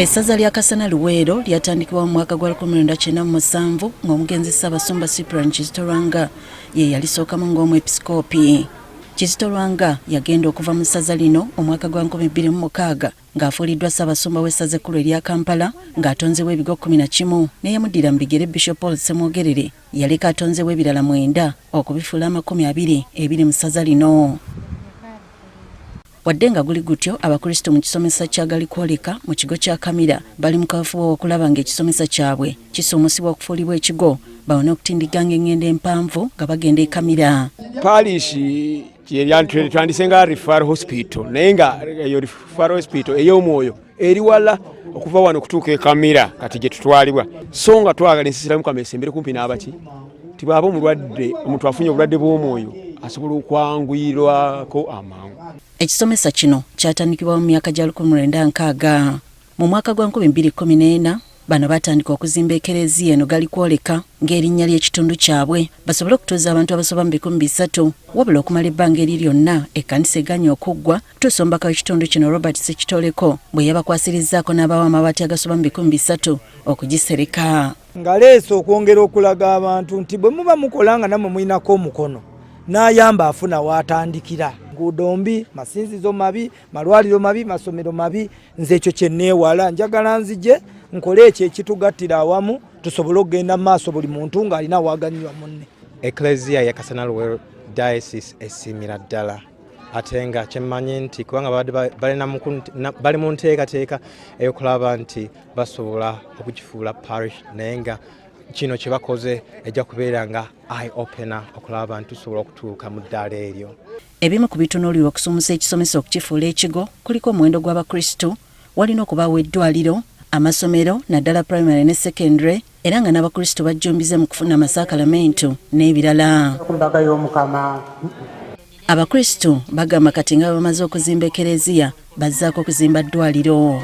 Essaza lya Kasana Luweero lyatandikibwa mu mwaka gwa 1997 ng'omugenzi Ssaabasumba Cyprian Kizito Lwanga ye yalisookamu ng'omwepisikoopi. Kizito Lwanga yagenda okuva mu ssaza lino omwaka gwa 2006 ng'afuuliddwa Ssaabasumba w'essaza ekkulu erya Kampala ng'atonzeewo ebigo 11 n'eyamuddira mu bigere Bishop Paul Ssemwogerere yaleka atonzeewo ebirala 9 okubifuula 20 ebiri mu ssaza lino. Wadde nga guli gutyo abakristo mu kisomesa kya Galikwoleka mu kigo kya Kamira bali mu kafuba okulaba ng'ekisomesa kyabwe kisuumusibwa okufuulibwa ekigo bawone okutindiganga engendo empanvu nga bagenda e Kamira. Parishi twandisenga referral hospital naye nga eyo referral hospital ey'omwoyo eri wala okuva wano okutuuka e Kamira kati gye tutwalibwa so nga twagala ensisira Mukama esembere kumpi n'abaki tibwaba omulwadde omuntu afunye obulwadde bw'omwoyo asobola okwanguyirwako amangu. Ekisomesa kino kyatandikibwa mu myaka gya 1960. Mu mwaka gwa 2014 bano batandika okuzimba ekereziya eno Galikwoleka ng'erinnya ly'ekitundu kyabwe basobole okutuuza abantu abasoba mu 300 wabula okumala ebbanga eri lyonna ekkanisa eganye okuggwa tusombaka w'ekitundu kino Robert Sekitoleko bwe yabakwasirizzaako n'abawa amabaati agasoba mu 300 okugisereka. Ngaleese okwongera okulaga abantu nti bwe muba mukola nga nammwe mulinako omukono n'ayamba afuna w'atandikira. Nguudo mbi, masinzizo mabi, malwaliro mabi, masomero mabi, nze ekyo kye neewala njagala nzije nkole ekyo ekitugattira awamu tusobole okugenda mu maaso buli muntu ng'alina waaganyirwa munne. Ecclesia ya Kasana Luweero Diocese esiimira ddala ate nga kyemmanyi nti kubanga bali mu nteekateeka ey'okulaba nti basobola okukifuula parish naye nga kino kye bakoze ejja kubeera nga eye opener okulaba nti tusobola okutuuka mu ddaala eryo. Ebimu ku bitunuulirwa okusomesa ekisomesa okukifuula ekigo kuliko omuwendo gw'abakristo, walina okubaawo eddwaliro, amasomero naddala primary ne secondary era nga n'abakristo bajjumbize mu kufuna amasakalamentu n'ebirala. Abakristo bagamba kati nga bamaze okuzimba ekereziya bazzaako okuzimba ddwaliro.